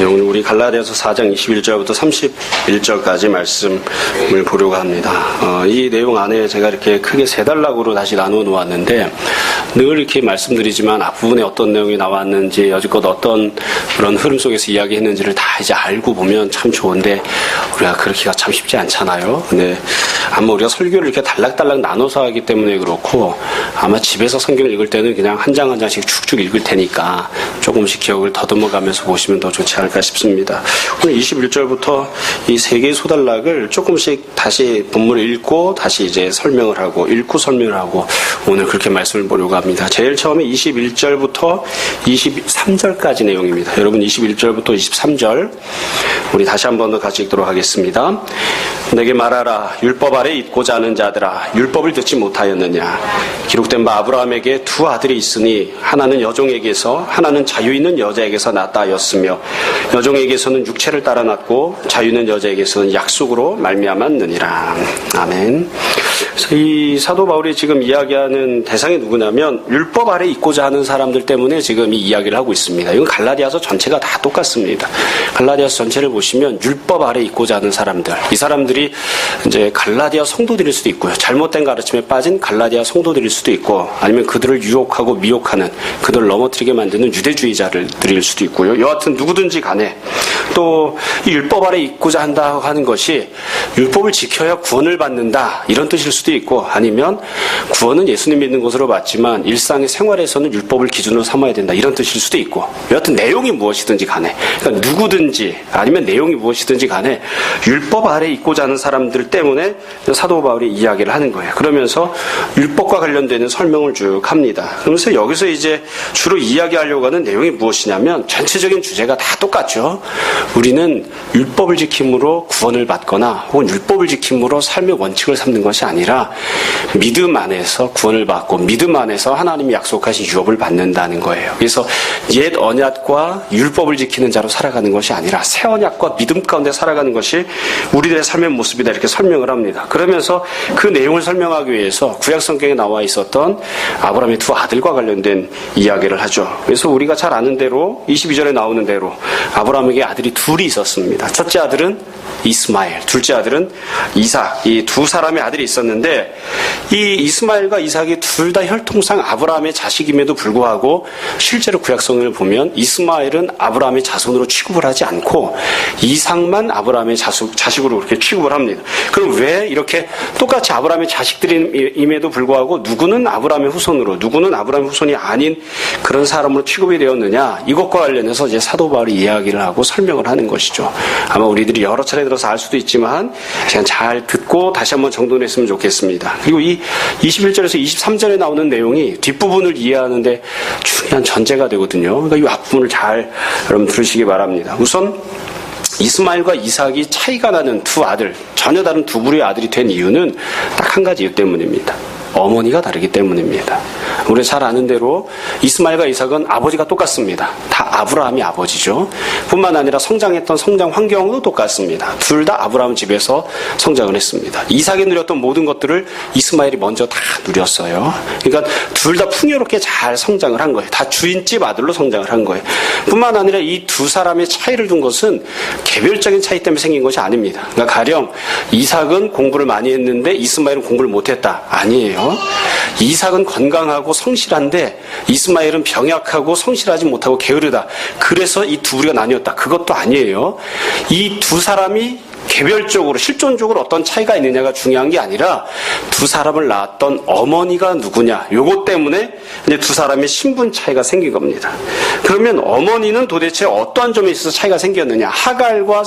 오늘 우리 갈라디아서 4장 21절부터 31절까지 말씀을 보려고 합니다. 이 내용 안에 제가 이렇게 크게 세 단락으로 다시 나누어 놓았는데, 늘 이렇게 말씀드리지만 앞부분에 어떤 내용이 나왔는지, 여지껏 어떤 그런 흐름 속에서 이야기했는지를 다 이제 알고 보면 참 좋은데, 우리가 그렇게가 참 쉽지 않잖아요. 근데 아마 우리가 설교를 이렇게 단락단락 나눠서 하기 때문에 그렇고, 아마 집에서 성경을 읽을 때는 그냥 한 장 한 장씩 축축 읽을 테니까 조금씩 기억을 더듬어가면서 보시면 더 좋지 않을까 싶습니다. 오늘 21절부터 이 세 개의 소단락을 조금씩 다시 본문을 읽고 다시 이제 설명을 하고, 읽고 설명을 하고, 오늘 그렇게 말씀을 보려고 합니다. 제일 처음에 21절부터 23절까지 내용입니다. 여러분 21절부터 23절 우리 다시 한 번 더 같이 읽도록 하겠습니다. 내게 말하라. 율법 아래 있고자 하는 자들아, 율법을 듣지 못하였느냐? 기록된 바 아브라함에게 두 아들이 있으니 하나는 여종에게서, 하나는 자유 있는 여자에게서 낳았다 하였으며, 여종에게서는 육체를 따라 낳고 자유 있는 여자에게서는 약속으로 말미암았느니라. 아멘. 그래서 이 사도 바울이 지금 이야기하는 대상이 누구냐면 율법 아래 있고자 하는 사람들 때문에 지금 이 이야기를 하고 있습니다. 이건 갈라디아서 전체가 다 똑같습니다. 갈라디아서 전체를 보시면 율법 아래 있고자 하는 사람들, 이 사람들이 이제 갈라디아 성도들일 수도 있고요, 잘못된 가르침에 빠진 갈라디아 성도들일 수도 있고, 아니면 그들을 유혹하고 미혹하는, 그들을 넘어뜨리게 만드는 유대주의자들일 수도 있고요. 여하튼 누구든지 간에 또 이 율법 아래 있고자 한다 하는 것이 율법을 지켜야 구원을 받는다 이런 뜻일 수도 있고, 아니면 구원은 예수님 믿는 것으로 받지만 일상의 생활에서는 율법을 기준으로 삼아야 된다 이런 뜻일 수도 있고, 여하튼 내용이 무엇이든지 간에, 그러니까 누구든지 아니면 내용이 무엇이든지 간에 율법 아래 있고자 하는 사람들 때문에 사도 바울이 이야기를 하는 거예요. 그러면서 율법과 관련되는 설명을 쭉 합니다. 그러면서 여기서 이제 주로 이야기하려고 하는 내용이 무엇이냐면, 전체적인 주제가 다 똑같죠. 우리는 율법을 지킴으로 구원을 받거나 혹은 율법을 지킴으로 삶의 원칙을 삼는 것이 아니라 믿음 안에서 구원을 받고 믿음 안에서 하나님이 약속하신 유업을 받는다는 거예요. 그래서 옛 언약과 율법을 지키는 자로 살아가는 것이 아니라 새 언약과 믿음 가운데 살아가는 것이 우리들의 삶의 모습이다 이렇게 설명을 합니다. 그러면서 그 내용을 설명하기 위해서 구약 성경에 나와 있었던 아브라함의 두 아들과 관련된 이야기를 하죠. 그래서 우리가 잘 아는 대로 22절에 나오는 대로 아브라함에게 아들이 둘이 있었습니다. 첫째 아들은 이스마엘, 둘째 아들은 이삭, 이 두 사람의 아들이 있었는데, 이 이스마엘과 이삭이 둘 다 혈통상 아브라함의 자식임에도 불구하고 실제로 구약성경을 보면 이스마엘은 아브라함의 자손으로 취급을 하지 않고 이삭만 아브라함의 자식으로 그렇게 취급을 합니다. 그럼 왜 이렇게 똑같이 아브라함의 자식들임에도 불구하고 누구는 아브라함의 후손으로, 누구는 아브라함의 후손이 아닌 그런 사람으로 취급이 되었느냐? 이것과 관련해서 이제 사도 바울이 이야기를 하고 설명을 하는 것이죠. 아마 우리들이 여러 차례 들어서 알 수도 있지만 그냥 잘 듣고 다시 한번 정돈했으면 좋겠습니다. 그리고 이 21절에서 23절에 나오는 내용이 뒷부분을 이해하는데 중요한 전제가 되거든요. 그러니까 이 앞부분을 잘 여러분 들으시기 바랍니다. 우선 이스마엘과 이삭이 차이가 나는 두 아들, 전혀 다른 두 부류의 아들이 된 이유는 딱 한 가지 이유 때문입니다. 어머니가 다르기 때문입니다. 우리 잘 아는 대로 이스마엘과 이삭은 아버지가 똑같습니다. 다 아브라함이 아버지죠. 뿐만 아니라 성장했던 성장 환경도 똑같습니다. 둘 다 아브라함 집에서 성장을 했습니다. 이삭이 누렸던 모든 것들을 이스마엘이 먼저 다 누렸어요. 그러니까 둘 다 풍요롭게 잘 성장을 한 거예요. 다 주인집 아들로 성장을 한 거예요. 뿐만 아니라 이 두 사람의 차이를 둔 것은 개별적인 차이 때문에 생긴 것이 아닙니다. 그러니까 가령 이삭은 공부를 많이 했는데 이스마엘은 공부를 못했다. 아니에요. 이삭은 건강하고 성실한데 이스마엘은 병약하고 성실하지 못하고 게으르다. 그래서 이 두 부류가 나뉘었다. 그것도 아니에요. 이 두 사람이 개별적으로 실존적으로 어떤 차이가 있느냐가 중요한 게 아니라 두 사람을 낳았던 어머니가 누구냐, 요것 때문에 이제 두 사람의 신분 차이가 생긴 겁니다. 그러면 어머니는 도대체 어떠한 점에 있어서 차이가 생겼느냐? 하갈과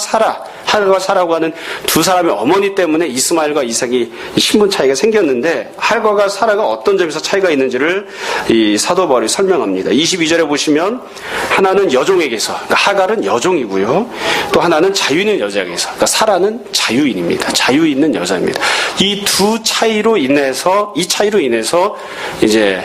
사라고 하는 두 사람의 어머니 때문에 이스마엘과 이삭이 신분 차이가 생겼는데, 하갈과 사라가 어떤 점에서 차이가 있는지를 이 사도 바울이 설명합니다. 22절에 보시면 하나는 여종에게서, 그러니까 하갈은 여종이고요, 또 하나는 자유 있는 여자에게서, 그러니까 사라는 자유인입니다. 자유 있는 여자입니다. 이 두 차이로 인해서 이제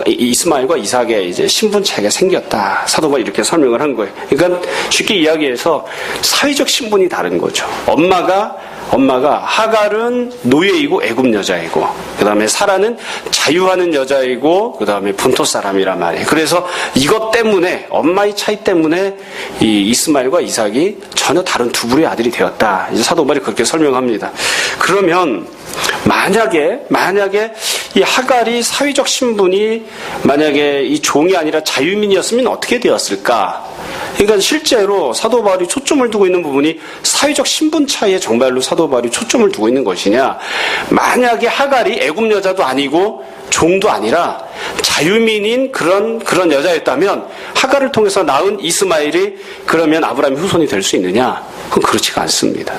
이스마엘과 이삭의 이제 신분 차이가 생겼다. 사도 바울이 이렇게 설명을 한 거예요. 그러니까 쉽게 이야기해서 사회적 신분이 다른 거죠. 엄마가 엄마가 하갈은 노예이고 애굽 여자이고 그 다음에 사라는 자유하는 여자이고 그 다음에 본토 사람이란 말이에요. 그래서 이것 때문에 엄마의 차이 때문에 이 이스마엘과 이삭이 전혀 다른 두 부류의 아들이 되었다. 이제 사도 바울이 그렇게 설명합니다. 그러면 만약에 이 하갈이 사회적 신분이 만약에 이 종이 아니라 자유민이었으면 어떻게 되었을까? 그러니까 실제로 사도 바울이 초점을 두고 있는 부분이 사회적 신분 차이에 정말로 사도 바울이 초점을 두고 있는 것이냐? 만약에 하갈이 애굽 여자도 아니고 종도 아니라 자유민인 그런 여자였다면 하갈을 통해서 낳은 이스마엘이 그러면 아브라함의 후손이 될 수 있느냐? 그건 그렇지가 않습니다.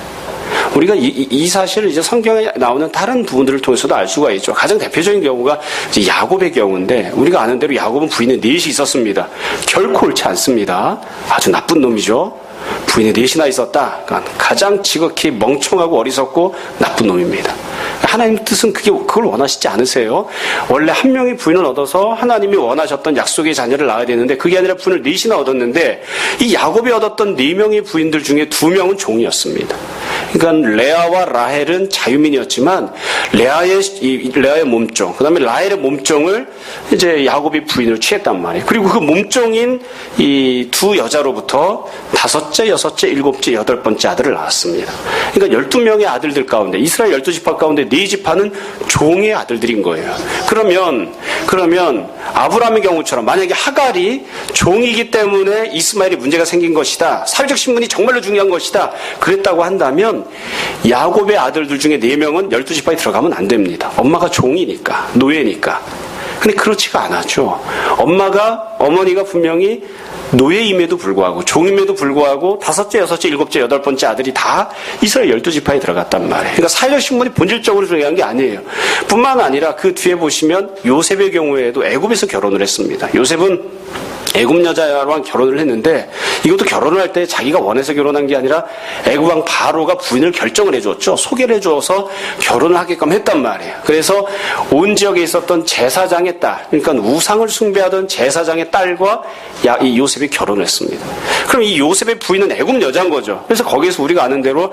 우리가 이 사실을 이제 성경에 나오는 다른 부분들을 통해서도 알 수가 있죠. 가장 대표적인 경우가 이제 야곱의 경우인데 우리가 아는 대로 야곱은 부인이 넷이 있었습니다. 결코 옳지 않습니다. 아주 나쁜 놈이죠. 부인이 넷이나 있었다. 그러니까 가장 지극히 멍청하고 어리석고 나쁜 놈입니다. 하나님 뜻은 그걸 원하시지 않으세요. 원래 한 명의 부인을 얻어서 하나님이 원하셨던 약속의 자녀를 낳아야 되는데 그게 아니라 부인을 넷이나 얻었는데 이 야곱이 얻었던 4명의 부인들 중에 2명은 종이었습니다. 그러니까 레아와 라헬은 자유민이었지만 레아의 몸종, 그 다음에 라헬의 몸종을 이제 야곱이 부인으로 취했단 말이에요. 그리고 그 몸종인 이 두 여자로부터 5째, 6째, 7째, 8번째 아들을 낳았습니다. 그러니까 12명의 아들들 가운데 이스라엘 12지파 가운데 4지파는 종의 아들들인 거예요. 그러면 아브라함의 경우처럼 만약에 하갈이 종이기 때문에 이스마엘이 문제가 생긴 것이다. 사회적 신분이 정말로 중요한 것이다. 그랬다고 한다면 야곱의 아들들 중에 4명은 12지파에 들어가면 안 됩니다. 엄마가 종이니까, 노예니까. 근데 그렇지가 않았죠. 어머니가 분명히 노예임에도 불구하고 종임에도 불구하고 5째, 6째, 7째, 8번째 아들이 다 이스라엘 12지파에 들어갔단 말이에요. 그러니까 사회적 신분이 본질적으로 중요한 게 아니에요. 뿐만 아니라 그 뒤에 보시면 요셉의 경우에도 애굽에서 결혼을 했습니다. 요셉은 애굽 여자랑 결혼을 했는데 이것도 결혼을 할 때 자기가 원해서 결혼한 게 아니라 애굽 왕 바로가 부인을 결정을 해줬죠. 소개를 해줘서 결혼을 하게끔 했단 말이에요. 그래서 온 지역에 있었던 제사장의 딸, 그러니까 우상을 숭배하던 제사장의 딸과 이 요셉이 결혼을 했습니다. 그럼 이 요셉의 부인은 애굽 여자인 거죠. 그래서 거기에서 우리가 아는 대로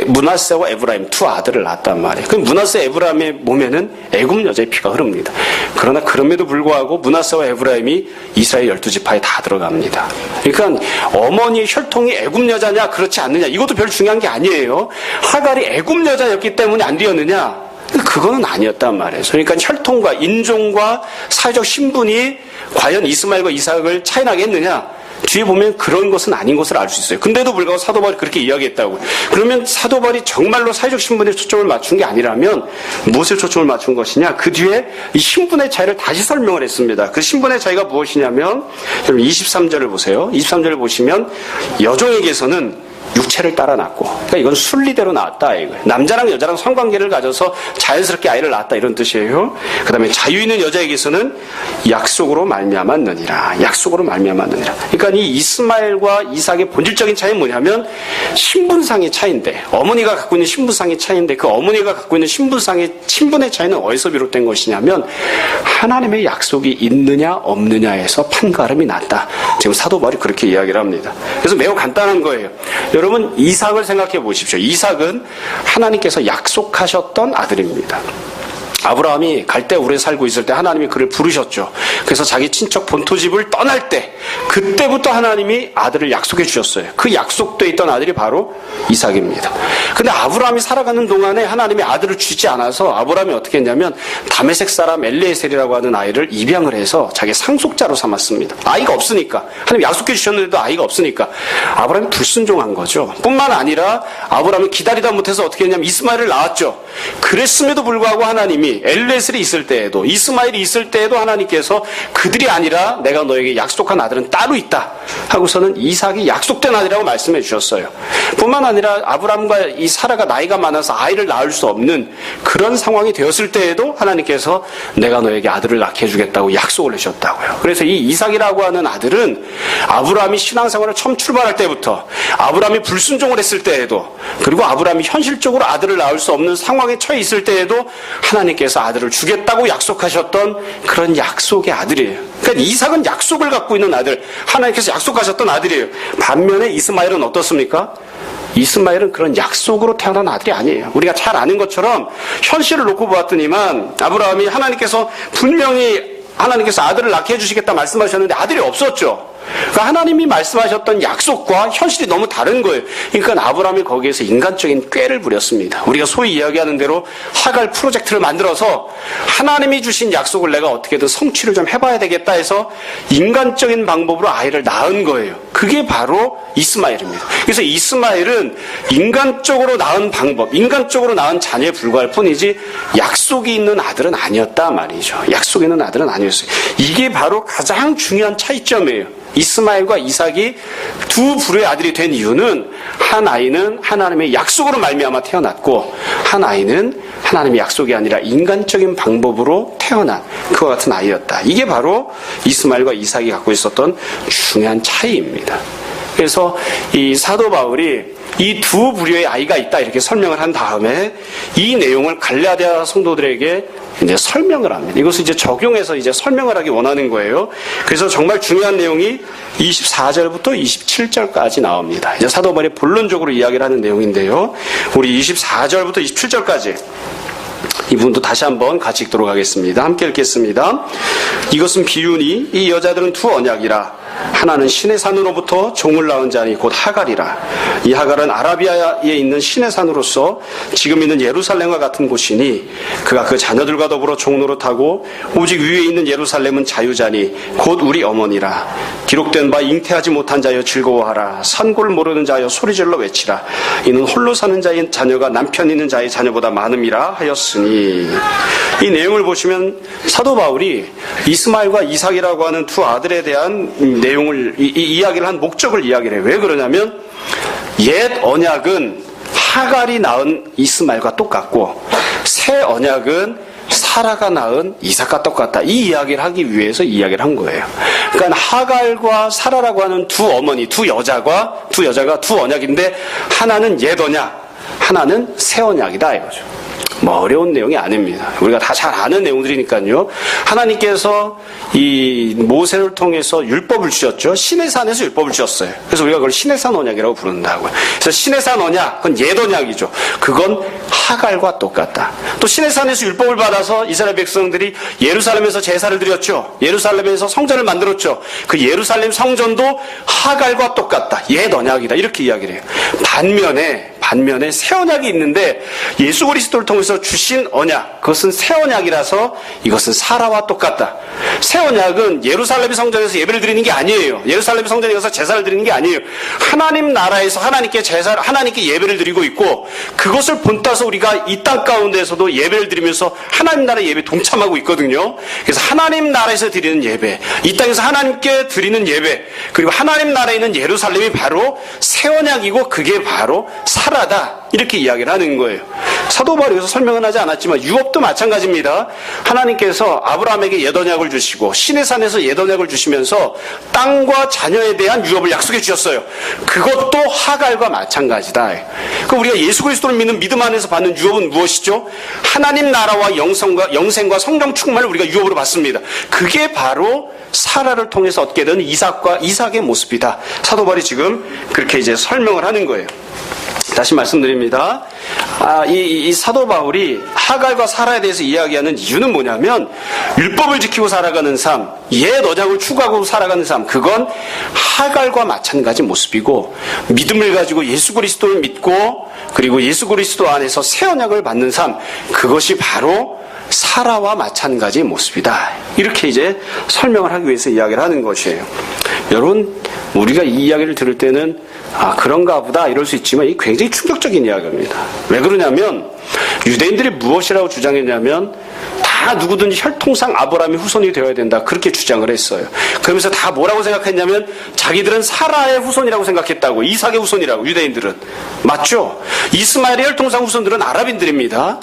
므낫세와 에브라임 2 아들을 낳았단 말이에요. 그럼 므낫세, 에브라임의 몸에는 애굽 여자의 피가 흐릅니다. 그러나 그럼에도 불구하고 므낫세와 에브라임이 이스라엘 12지파에 다 들어갑니다. 그러니까 어머니의 혈통이 애굽 여자냐 그렇지 않느냐 이것도 별 중요한 게 아니에요. 하갈이 애굽 여자였기 때문에 안 되었느냐? 그거는 아니었단 말이에요. 그러니까 혈통과 인종과 사회적 신분이 과연 이스마엘과 이삭을 차이나게 했느냐? 뒤에 보면 그런 것은 아닌 것을 알 수 있어요. 근데도 불구하고 사도 바울이 그렇게 이야기했다고요. 그러면 사도 바울이 정말로 사회적 신분에 초점을 맞춘 게 아니라면 무엇에 초점을 맞춘 것이냐? 그 뒤에 이 신분의 차이를 다시 설명을 했습니다. 그 신분의 차이가 무엇이냐면 여러분 23절을 보세요. 23절을 보시면 여종에게서는 육체를 따라 낳고, 그러니까 이건 순리대로 낳았다 이거예요. 남자랑 여자랑 성관계를 가져서 자연스럽게 아이를 낳았다 이런 뜻이에요. 그 다음에 자유 있는 여자에게서는 약속으로 말미암았느니라. 약속으로 말미암았느니라. 그러니까 이 이스마엘과 이삭의 본질적인 차이는 뭐냐면 신분상의 차이인데, 어머니가 갖고 있는 신분상의 차이인데 그 어머니가 갖고 있는 신분의 차이는 어디서 비롯된 것이냐면 하나님의 약속이 있느냐 없느냐에서 판가름이 났다. 지금 사도 바울이 그렇게 이야기를 합니다. 그래서 매우 간단한 거예요. 여러분 이삭을 생각해 보십시오. 이삭은 하나님께서 약속하셨던 아들입니다. 아브라함이 갈대우르에 살고 있을 때 하나님이 그를 부르셨죠. 그래서 자기 친척 본토집을 떠날 때 그때부터 하나님이 아들을 약속해 주셨어요. 그 약속돼 있던 아들이 바로 이삭입니다. 근데 아브라함이 살아가는 동안에 하나님이 아들을 주지 않아서 아브라함이 어떻게 했냐면 다메섹 사람 엘리에셀이라고 하는 아이를 입양을 해서 자기 상속자로 삼았습니다. 아이가 없으니까. 하나님 약속해 주셨는데도 아이가 없으니까 아브라함이 불순종한 거죠. 뿐만 아니라 아브라함이 기다리다 못해서 어떻게 했냐면 이스마엘을 낳았죠. 그랬음에도 불구하고 하나님이 엘레셀이 있을 때에도 이스마엘이 있을 때에도 하나님께서 그들이 아니라 내가 너에게 약속한 아들은 따로 있다 하고서는 이삭이 약속된 아들이라고 말씀해 주셨어요. 뿐만 아니라 아브라함과 이 사라가 나이가 많아서 아이를 낳을 수 없는 그런 상황이 되었을 때에도 하나님께서 내가 너에게 아들을 낳게 해주겠다고 약속을 하셨다고요. 그래서 이 이삭이라고 하는 아들은 아브라함이 신앙생활을 처음 출발할 때부터 아브라함이 불순종을 했을 때에도 그리고 아브라함이 현실적으로 아들을 낳을 수 없는 상황에 처해 있을 때에도 하나님께서 아들을 주겠다고 약속하셨던 그런 약속의 아들이에요. 그러니까 이삭은 약속을 갖고 있는 아들, 하나님께서 약속하셨던 아들이에요. 반면에 이스마엘은 어떻습니까? 이스마엘은 그런 약속으로 태어난 아들이 아니에요. 우리가 잘 아는 것처럼 현실을 놓고 보았더니만 아브라함이 하나님께서 분명히 하나님께서 아들을 낳게 해주시겠다 말씀하셨는데 아들이 없었죠. 그러니까 하나님이 말씀하셨던 약속과 현실이 너무 다른 거예요. 그러니까 아브라함이 거기에서 인간적인 꾀를 부렸습니다. 우리가 소위 이야기하는 대로 하갈 프로젝트를 만들어서 하나님이 주신 약속을 내가 어떻게든 성취를 좀 해봐야 되겠다 해서 인간적인 방법으로 아이를 낳은 거예요. 그게 바로 이스마엘입니다. 그래서 이스마엘은 인간적으로 낳은 방법, 인간적으로 낳은 자녀에 불과할 뿐이지 약속이 있는 아들은 아니었다 말이죠. 약속이 있는 아들은 아니었어요. 이게 바로 가장 중요한 차이점이에요. 이스마엘과 이삭이 두 부류의 아들이 된 이유는 한 아이는 하나님의 약속으로 말미암아 태어났고 한 아이는 하나님의 약속이 아니라 인간적인 방법으로 태어난 그와 같은 아이였다. 이게 바로 이스마엘과 이삭이 갖고 있었던 중요한 차이입니다. 그래서 이 사도 바울이 이 두 부류의 아이가 있다 이렇게 설명을 한 다음에 이 내용을 갈라디아 성도들에게 이제 설명을 합니다. 이것을 이제 적용해서 이제 설명을 하기 원하는 거예요. 그래서 정말 중요한 내용이 24절부터 27절까지 나옵니다. 이제 사도 바울이 본론적으로 이야기를 하는 내용인데요. 우리 24절부터 27절까지 이 부분도 다시 한번 같이 읽도록 하겠습니다. 함께 읽겠습니다. 이것은 비유니 이 여자들은 두 언약이라 하나는 신의 산으로부터 종을 낳은 자니 곧 하갈이라. 이 하갈은 아라비아에 있는 신의 산으로서 지금 있는 예루살렘과 같은 곳이니 그가 그 자녀들과 더불어 종노릇하고 오직 위에 있는 예루살렘은 자유자니 곧 우리 어머니라. 기록된 바 잉태하지 못한 자여 즐거워하라. 산고를 모르는 자여 소리질러 외치라. 이는 홀로 사는 자의 자녀가 남편 있는 자의 자녀보다 많음이라 하였으니. 이 내용을 보시면 사도 바울이 이스마엘과 이삭이라고 하는 두 아들에 대한 내용을 이야기를 한 목적을 이야기를 해요. 왜 그러냐면 옛 언약은 하갈이 낳은 이스마엘과 똑같고 새 언약은 사라가 낳은 이삭과 똑같다. 이 이야기를 하기 위해서 이야기를 한 거예요. 그러니까 하갈과 사라라고 하는 두 어머니, 두 여자가 두 언약인데 하나는 옛 언약, 하나는 새 언약이다 이거죠. 뭐 어려운 내용이 아닙니다. 우리가 다 잘 아는 내용들이니까요. 하나님께서 이 모세를 통해서 율법을 주셨죠. 시내산에서 율법을 주셨어요. 그래서 우리가 그걸 시내산 언약이라고 부른다고요. 그래서 시내산 언약, 그건 옛 언약이죠. 그건 하갈과 똑같다. 또 시내산에서 율법을 받아서 이스라엘 백성들이 예루살렘에서 제사를 드렸죠. 예루살렘에서 성전을 만들었죠. 그 예루살렘 성전도 하갈과 똑같다. 옛 언약이다. 이렇게 이야기를 해요. 반면에 새 언약이 있는데 예수 그리스도를 통해서 주신 언약, 그것은 새 언약이라서 이것은 사라와 똑같다. 새 언약은 예루살렘 성전에서 예배를 드리는 게 아니에요. 예루살렘 성전에 가서 제사를 드리는 게 아니에요. 하나님 나라에서 하나님께 예배를 드리고 있고 그것을 본따서 우리가 이 땅 가운데에서도 예배를 드리면서 하나님 나라 예배에 동참하고 있거든요. 그래서 하나님 나라에서 드리는 예배, 이 땅에서 하나님께 드리는 예배, 그리고 하나님 나라에 있는 예루살렘이 바로 새 언약이고 그게 바로 사라다. 이렇게 이야기를 하는 거예요. 사도 바울이 여기서 설명은 하지 않았지만 유업도 마찬가지입니다. 하나님께서 아브라함에게 옛 언약을 주시고 시내산에서 옛 언약을 주시면서 땅과 자녀에 대한 유업을 약속해 주셨어요. 그것도 하갈과 마찬가지다. 그럼 우리가 예수 그리스도를 믿는 믿음 안에서 받는 유업은 무엇이죠? 하나님 나라와 영생과 성령 충만을 우리가 유업으로 받습니다. 그게 바로 사라를 통해서 얻게 되는 이삭의 모습이다. 사도 바울이 지금 그렇게 이제 설명을 하는 거예요. 다시 말씀드립니다. 이 사도 바울이 하갈과 사라에 대해서 이야기하는 이유는 뭐냐면 율법을 지키고 살아가는 삶, 옛 언약을 추구하고 살아가는 삶, 그건 하갈과 마찬가지 모습이고 믿음을 가지고 예수 그리스도를 믿고 그리고 예수 그리스도 안에서 새 언약을 받는 삶, 그것이 바로 사라와 마찬가지의 모습이다. 이렇게 이제 설명을 하기 위해서 이야기를 하는 것이에요. 여러분, 우리가 이 이야기를 들을 때는 그런가 보다 이럴 수 있지만 이게 굉장히 충격적인 이야기입니다. 왜 그러냐면 유대인들이 무엇이라고 주장했냐면 다 누구든지 혈통상 아브라함의 후손이 되어야 된다. 그렇게 주장을 했어요. 그러면서 다 뭐라고 생각했냐면 자기들은 사라의 후손이라고 생각했다고. 이삭의 후손이라고. 유대인들은. 맞죠? 이스마엘의 혈통상 후손들은 아랍인들입니다.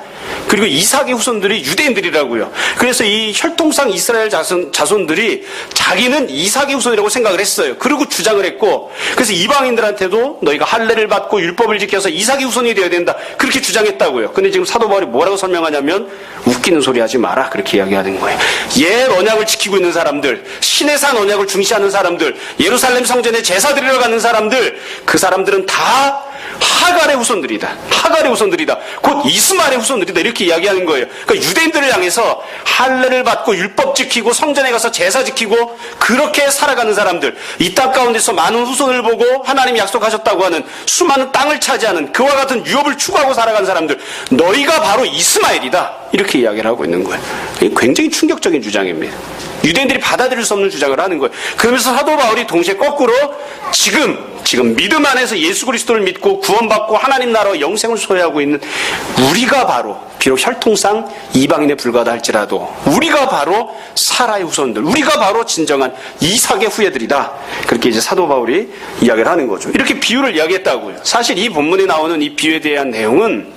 그리고 이삭의 후손들이 유대인들이라고요. 그래서 이 혈통상 이스라엘 자손들이 자기는 이삭의 후손이라고 생각을 했어요. 그리고 주장을 했고 그래서 이방인들한테도 너희가 할례를 받고 율법을 지켜서 이삭의 후손이 되어야 된다. 그렇게 주장했다고요. 근데 지금 사도 바울이 뭐라고 설명하냐면 웃기는 소리 하지 마. 마라. 그렇게 이야기하는 거예요. 옛 언약을 지키고 있는 사람들, 신의 산 언약을 중시하는 사람들, 예루살렘 성전에 제사 드리러 가는 사람들, 그 사람들은 다 하갈의 후손들이다. 하갈의 후손들이다. 곧 이스마엘의 후손들이다. 이렇게 이야기하는 거예요. 그러니까 유대인들을 향해서 할례를 받고 율법 지키고 성전에 가서 제사 지키고 그렇게 살아가는 사람들, 이 땅 가운데서 많은 후손을 보고 하나님이 약속하셨다고 하는 수많은 땅을 차지하는 그와 같은 유업을 추구하고 살아가는 사람들, 너희가 바로 이스마엘이다. 이렇게 이야기를 하고 있는 거예요. 이게 굉장히 충격적인 주장입니다. 유대인들이 받아들일 수 없는 주장을 하는 거예요. 그러면서 사도 바울이 동시에 거꾸로 지금 믿음 안에서 예수 그리스도를 믿고 구원받고 하나님 나라와 영생을 소유하고 있는 우리가 바로, 비록 혈통상 이방인에 불과하다 할지라도 우리가 바로 사라의 후손들, 우리가 바로 진정한 이삭의 후예들이다. 그렇게 이제 사도 바울이 이야기를 하는 거죠. 이렇게 비유를 이야기했다고요. 사실 이 본문에 나오는 이 비유에 대한 내용은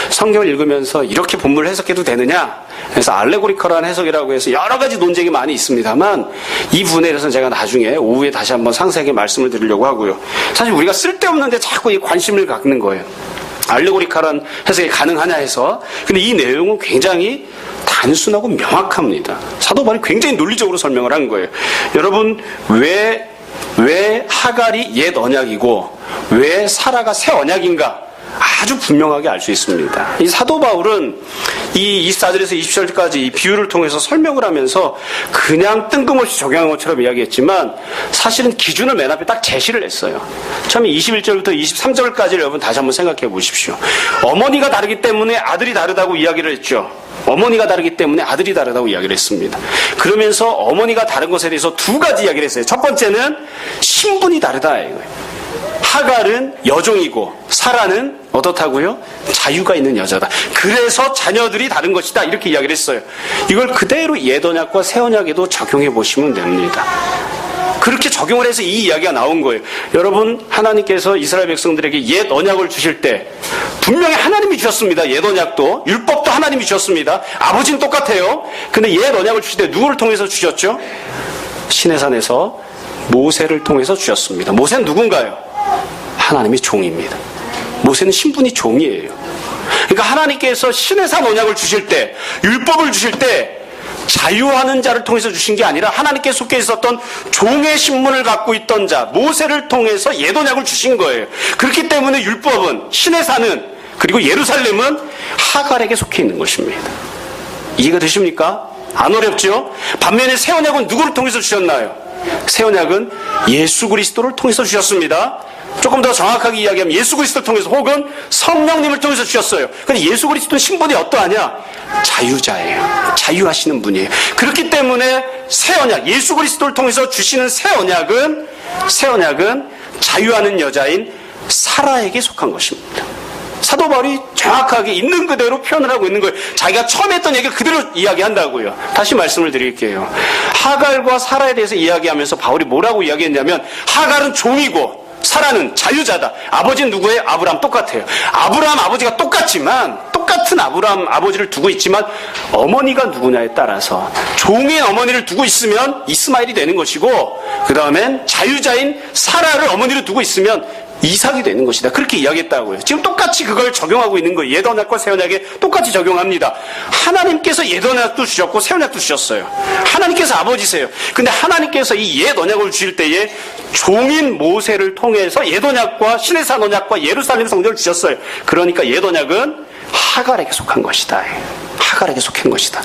성경을 읽으면서 이렇게 본문을 해석해도 되느냐? 그래서 알레고리컬한 해석이라고 해서 여러 가지 논쟁이 많이 있습니다만 이 부분에 대해서는 제가 나중에 오후에 다시 한번 상세하게 말씀을 드리려고 하고요. 사실 우리가 쓸데없는데 자꾸 이 관심을 갖는 거예요. 알레고리컬한 해석이 가능하냐 해서. 근데 이 내용은 굉장히 단순하고 명확합니다. 사도 바울이 굉장히 논리적으로 설명을 한 거예요. 여러분, 왜 하갈이 옛 언약이고 왜 사라가 새 언약인가? 아주 분명하게 알 수 있습니다. 이 사도 바울은 이 24절에서 27절까지 이 비유를 통해서 설명을 하면서 그냥 뜬금없이 적용한 것처럼 이야기했지만 사실은 기준을 맨 앞에 딱 제시를 했어요. 처음에 21절부터 23절까지를 여러분 다시 한번 생각해 보십시오. 어머니가 다르기 때문에 아들이 다르다고 이야기를 했죠. 어머니가 다르기 때문에 아들이 다르다고 이야기를 했습니다. 그러면서 어머니가 다른 것에 대해서 두 가지 이야기를 했어요. 첫 번째는 신분이 다르다 이거예요. 하갈은 여종이고 사라는 어떻다고요? 자유가 있는 여자다. 그래서 자녀들이 다른 것이다. 이렇게 이야기를 했어요. 이걸 그대로 옛 언약과 새 언약에도 적용해 보시면 됩니다. 그렇게 적용을 해서 이 이야기가 나온 거예요. 여러분, 하나님께서 이스라엘 백성들에게 옛 언약을 주실 때 분명히 하나님이 주셨습니다. 옛 언약도, 율법도 하나님이 주셨습니다. 아버지는 똑같아요. 근데 옛 언약을 주실 때 누구를 통해서 주셨죠? 시내산에서 모세를 통해서 주셨습니다. 모세는 누군가요? 하나님의 종입니다. 모세는 신분이 종이에요. 그러니까 하나님께서 시내산 언약을 주실 때, 율법을 주실 때 자유하는 자를 통해서 주신 게 아니라 하나님께 속해 있었던 종의 신분을 갖고 있던 자, 모세를 통해서 옛 언약을 주신 거예요. 그렇기 때문에 율법은, 시내산은, 그리고 예루살렘은 하갈에게 속해 있는 것입니다. 이해가 되십니까? 안 어렵죠? 반면에 새 언약은 누구를 통해서 주셨나요? 새 언약은 예수 그리스도를 통해서 주셨습니다. 조금 더 정확하게 이야기하면 예수 그리스도를 통해서 혹은 성령님을 통해서 주셨어요. 근데 예수 그리스도는 신분이 어떠하냐? 자유자예요. 자유하시는 분이에요. 그렇기 때문에 새 언약, 예수 그리스도를 통해서 주시는 새 언약은 자유하는 여자인 사라에게 속한 것입니다. 사도 바울이 정확하게 있는 그대로 표현을 하고 있는 거예요. 자기가 처음 했던 얘기를 그대로 이야기한다고요. 다시 말씀을 드릴게요. 하갈과 사라에 대해서 이야기하면서 바울이 뭐라고 이야기했냐면 하갈은 종이고 사라는 자유자다. 아버지는 누구예요? 아브라함 똑같아요. 아브라함 아버지가 똑같은 아브라함 아버지를 두고 있지만 어머니가 누구냐에 따라서 종인 어머니를 두고 있으면 이스마엘이 되는 것이고 그 다음엔 자유자인 사라를 어머니를 두고 있으면 이삭이 되는 것이다. 그렇게 이야기했다고요. 지금 똑같이 그걸 적용하고 있는 거예요. 옛 언약과 새 언약에 똑같이 적용합니다. 하나님께서 옛 언약도 주셨고 새 언약도 주셨어요. 하나님께서 아버지세요. 근데 하나님께서 이 옛 언약을 주실 때에 종인 모세를 통해서 옛 언약과 시내산 언약과 예루살렘 성전을 주셨어요. 그러니까 옛 언약은 하갈에게 속한 것이다. 하갈에게 속한 것이다.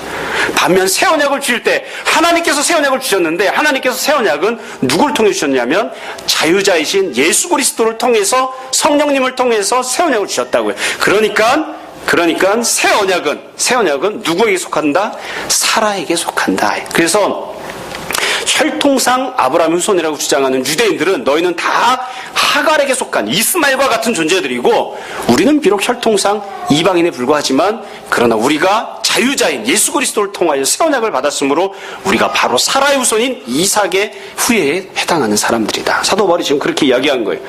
반면 새 언약을 주실 때 하나님께서 새 언약을 주셨는데 하나님께서 새 언약은 누구를 통해 주셨냐면 자유자이신 예수 그리스도를 통해서 성령님을 통해서 새 언약을 주셨다고요. 그러니까 새 언약은 누구에게 속한다? 사라에게 속한다. 그래서 혈통상 아브라함의 후손이라고 주장하는 유대인들은 너희는 다 하갈에게 속한 이스마엘과 같은 존재들이고 우리는 비록 혈통상 이방인에 불과하지만 그러나 우리가 자유자인 예수 그리스도를 통하여 새 언약을 받았으므로 우리가 바로 사라의 후손인 이삭의 후예에 해당하는 사람들이다. 사도 바울이 지금 그렇게 이야기한 거예요.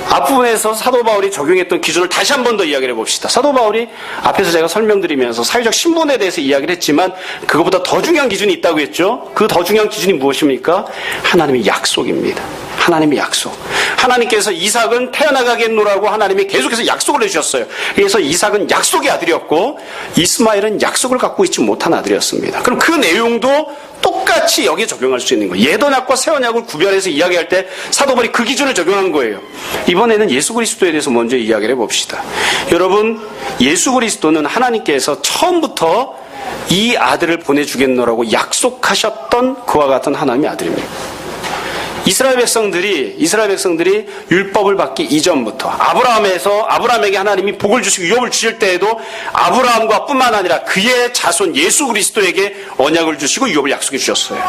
앞부분에서 사도 바울이 적용했던 기준을 다시 한 번 더 이야기를 해봅시다. 사도 바울이 앞에서 제가 설명드리면서 사회적 신분에 대해서 이야기를 했지만 그것보다 더 중요한 기준이 있다고 했죠. 그 더 중요한 기준이 무엇입니까? 하나님의 약속입니다. 하나님의 약속. 하나님께서 이삭은 태어나가겠노라고 하나님이 계속해서 약속을 해주셨어요. 그래서 이삭은 약속의 아들이었고 이스마엘은 약속을 갖고 있지 못한 아들이었습니다. 그럼 그 내용도 똑같이 여기에 적용할 수 있는 거예요. 옛 언약과 새 언약을 구별해서 이야기할 때 사도 바울이 그 기준을 적용한 거예요. 이번에는 예수 그리스도에 대해서 먼저 이야기를 해봅시다. 여러분, 예수 그리스도는 하나님께서 처음부터 이 아들을 보내주겠노라고 약속하셨던 그와 같은 하나님의 아들입니다. 이스라엘 백성들이 율법을 받기 이전부터 아브라함에게 하나님이 복을 주시고 유업을 주실 때에도 아브라함과 뿐만 아니라 그의 자손 예수 그리스도에게 언약을 주시고 유업을 약속해 주셨어요.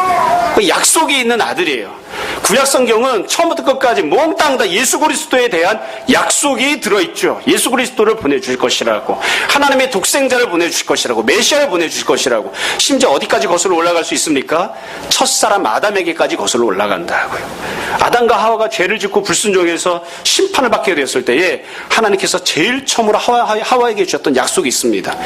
그 약속이 있는 아들이에요. 구약 성경은 처음부터 끝까지 몽땅 다 예수 그리스도에 대한 약속이 들어있죠. 예수 그리스도를 보내주실 것이라고, 하나님의 독생자를 보내주실 것이라고, 메시아를 보내주실 것이라고. 심지어 어디까지 거슬러 올라갈 수 있습니까? 첫사람 아담에게까지 거슬러 올라간다고요. 아담과 하와가 죄를 짓고 불순종해서 심판을 받게 되었을 때에 하나님께서 제일 처음으로 하와에게 주셨던 약속이 있습니다.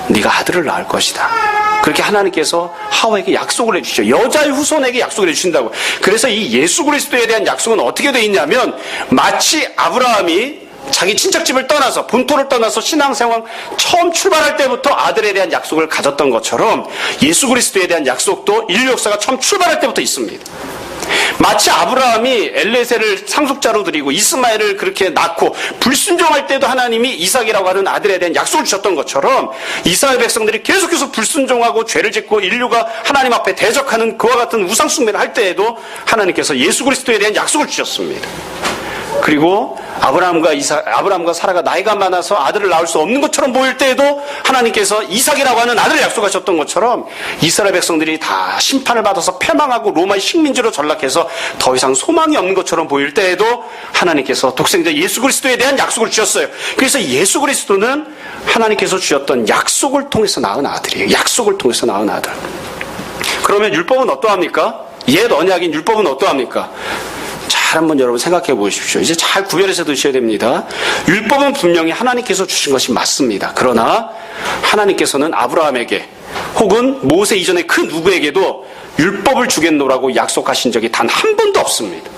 네가 아들을 낳을 것이다. 그렇게 하나님께서 하와에게 약속을 해주시죠. 여자의 후손에게 약속을 해주신다고. 그래서 이 예수 그리스도에 대한 약속은 어떻게 되어 있냐면, 마치 아브라함이 자기 친척집을 떠나서, 본토를 떠나서 신앙생활 처음 출발할 때부터 아들에 대한 약속을 가졌던 것처럼 예수 그리스도에 대한 약속도 인류 역사가 처음 출발할 때부터 있습니다. 마치 아브라함이 엘레세를 상속자로 드리고 이스마엘을 그렇게 낳고 불순종할 때도 하나님이 이삭이라고 하는 아들에 대한 약속을 주셨던 것처럼 이스라엘 백성들이 계속해서 불순종하고 죄를 짓고 인류가 하나님 앞에 대적하는 그와 같은 우상 숭배를 할 때에도 하나님께서 예수 그리스도에 대한 약속을 주셨습니다. 그리고 아브라함과 사라가 나이가 많아서 아들을 낳을 수 없는 것처럼 보일 때에도 하나님께서 이삭이라고 하는 아들을 약속하셨던 것처럼 이스라엘 백성들이 다 심판을 받아서 패망하고 로마의 식민지로 전락해서 더 이상 소망이 없는 것처럼 보일 때에도 하나님께서 독생자 예수 그리스도에 대한 약속을 주셨어요. 그래서 예수 그리스도는 하나님께서 주셨던 약속을 통해서 낳은 아들이에요. 약속을 통해서 낳은 아들. 그러면 율법은 어떠합니까? 옛 언약인 율법은 어떠합니까? 잘 한번 여러분 생각해 보십시오. 이제 잘 구별해서 드셔야 됩니다. 율법은 분명히 하나님께서 주신 것이 맞습니다. 그러나 하나님께서는 아브라함에게 혹은 모세 이전의 그 누구에게도 율법을 주겠노라고 약속하신 적이 단 한 번도 없습니다.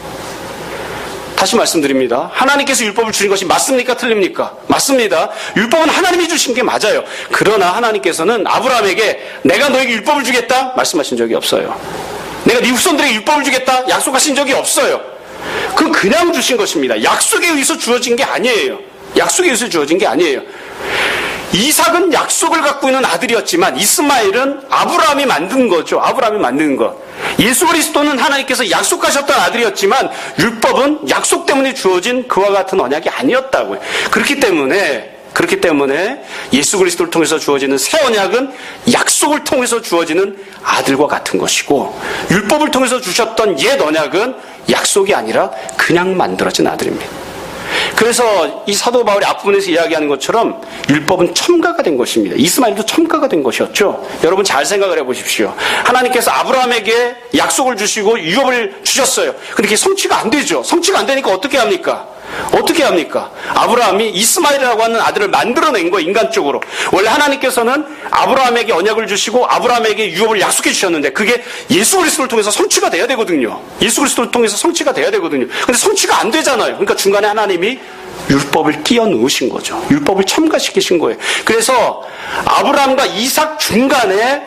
다시 말씀드립니다. 하나님께서 율법을 주신 것이 맞습니까? 틀립니까? 맞습니다. 율법은 하나님이 주신 게 맞아요. 그러나 하나님께서는 아브라함에게 내가 너에게 율법을 주겠다 말씀하신 적이 없어요. 내가 네 후손들에게 율법을 주겠다 약속하신 적이 없어요. 그건 그냥 주신 것입니다. 약속에 의해서 주어진 게 아니에요. 약속에 의해서 주어진 게 아니에요. 이삭은 약속을 갖고 있는 아들이었지만 이스마엘은 아브라함이 만든 거죠. 아브라함이 만든 것. 예수 그리스도는 하나님께서 약속하셨던 아들이었지만 율법은 약속 때문에 주어진 그와 같은 언약이 아니었다고요. 그렇기 때문에 예수 그리스도를 통해서 주어지는 새 언약은 약속을 통해서 주어지는 아들과 같은 것이고, 율법을 통해서 주셨던 옛 언약은 약속이 아니라 그냥 만들어진 아들입니다. 그래서 이 사도 바울이 앞부분에서 이야기하는 것처럼 율법은 첨가가 된 것입니다. 이스마엘도 첨가가 된 것이었죠. 여러분 잘 생각을 해보십시오. 하나님께서 아브라함에게 약속을 주시고 유업을 주셨어요. 근데 그게 성취가 안 되죠. 성취가 안 되니까 어떻게 합니까? 아브라함이 이스마엘이라고 하는 아들을 만들어낸 거예요. 인간적으로. 원래 하나님께서는 아브라함에게 언약을 주시고 아브라함에게 유업을 약속해 주셨는데 그게 예수 그리스도를 통해서 성취가 돼야 되거든요. 예수 그리스도를 통해서 성취가 돼야 되거든요. 근데 성취가 안 되잖아요. 그러니까 중간에 하나님이 율법을 끼워 넣으신 거죠. 율법을 첨가시키신 거예요. 그래서 아브라함과 이삭 중간에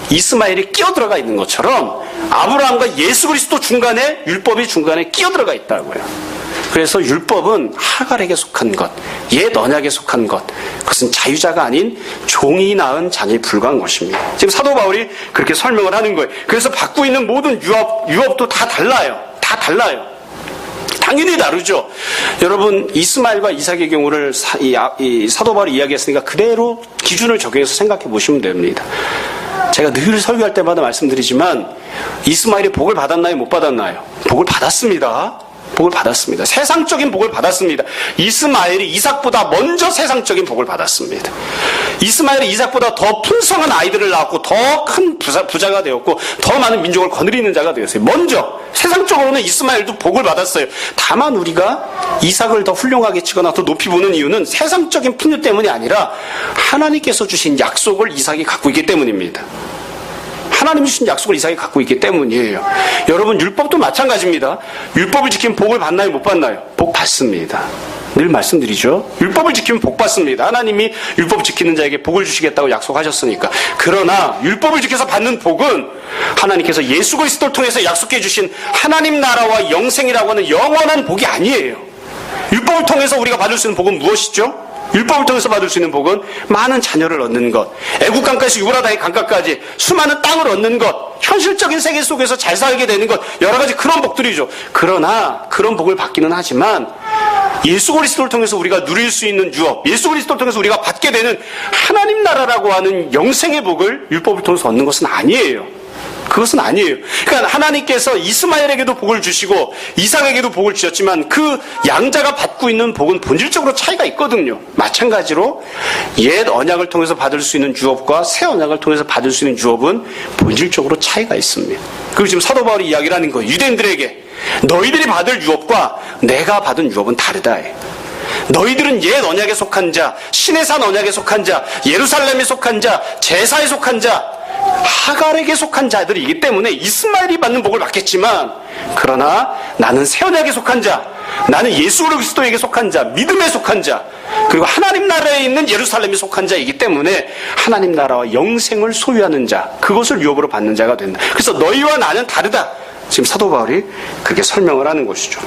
이스마엘이 끼어 들어가 있는 것처럼 아브라함과 예수 그리스도 중간에 율법이 중간에 끼어 들어가 있다고요. 그래서 율법은 하갈에게 속한 것, 옛 언약에 속한 것, 그것은 자유자가 아닌 종이 낳은 자녀에 불과한 것입니다. 지금 사도 바울이 그렇게 설명을 하는 거예요. 그래서 받고 있는 모든 유업도 다 달라요. 당연히 다르죠. 여러분, 이스마엘과 이삭의 경우를 이 사도 바울이 이야기했으니까 그대로 기준을 적용해서 생각해 보시면 됩니다. 제가 늘 설교할 때마다 말씀드리지만 이스마엘이 복을 받았나요? 못 받았나요? 복을 받았습니다. 세상적인 복을 받았습니다. 이스마엘이 이삭보다 먼저 세상적인 복을 받았습니다. 이스마엘이 이삭보다 더 풍성한 아이들을 낳았고 더 큰 부자가 되었고 더 많은 민족을 거느리는 자가 되었어요. 먼저 세상적으로는 이스마엘도 복을 받았어요. 다만 우리가 이삭을 더 훌륭하게 치거나 더 높이 보는 이유는 세상적인 풍요 때문이 아니라 하나님께서 주신 약속을 이삭이 갖고 있기 때문입니다. 하나님이 주신 약속을 이삭이 갖고 있기 때문이에요. 여러분, 율법도 마찬가지입니다. 율법을 지키면 복을 받나요? 못 받나요? 복 받습니다. 늘 말씀드리죠. 율법을 지키면 복 받습니다. 하나님이 율법 지키는 자에게 복을 주시겠다고 약속하셨으니까. 그러나 율법을 지켜서 받는 복은 하나님께서 예수 그리스도를 통해서 약속해 주신 하나님 나라와 영생이라고 하는 영원한 복이 아니에요. 율법을 통해서 우리가 받을 수 있는 복은 무엇이죠? 율법을 통해서 받을 수 있는 복은 많은 자녀를 얻는 것, 애국 강가에서 유브라다의 강가까지 수많은 땅을 얻는 것, 현실적인 세계 속에서 잘 살게 되는 것, 여러 가지 그런 복들이죠. 그러나 그런 복을 받기는 하지만 예수 그리스도를 통해서 우리가 누릴 수 있는 유업, 예수 그리스도를 통해서 우리가 받게 되는 하나님 나라라고 하는 영생의 복을 율법을 통해서 얻는 것은 아니에요. 그것은 아니에요. 그러니까 하나님께서 이스마엘에게도 복을 주시고 이삭에게도 복을 주셨지만 그 양자가 받고 있는 복은 본질적으로 차이가 있거든요. 마찬가지로 옛 언약을 통해서 받을 수 있는 유업과 새 언약을 통해서 받을 수 있는 유업은 본질적으로 차이가 있습니다. 그리고 지금 사도 바울이 이야기를 하는 거예요. 유대인들에게 너희들이 받을 유업과 내가 받은 유업은 다르다. 너희들은 옛 언약에 속한 자, 신의 산 언약에 속한 자, 예루살렘에 속한 자, 제사에 속한 자, 하갈에게 속한 자들이기 때문에 이스마엘이 받는 복을 받겠지만, 그러나 나는 새 언약에 속한 자, 나는 예수 그리스도에게 속한 자, 믿음에 속한 자, 그리고 하나님 나라에 있는 예루살렘에 속한 자이기 때문에 하나님 나라와 영생을 소유하는 자, 그것을 유업으로 받는 자가 된다. 그래서 너희와 나는 다르다. 지금 사도 바울이 그렇게 설명을 하는 것이죠.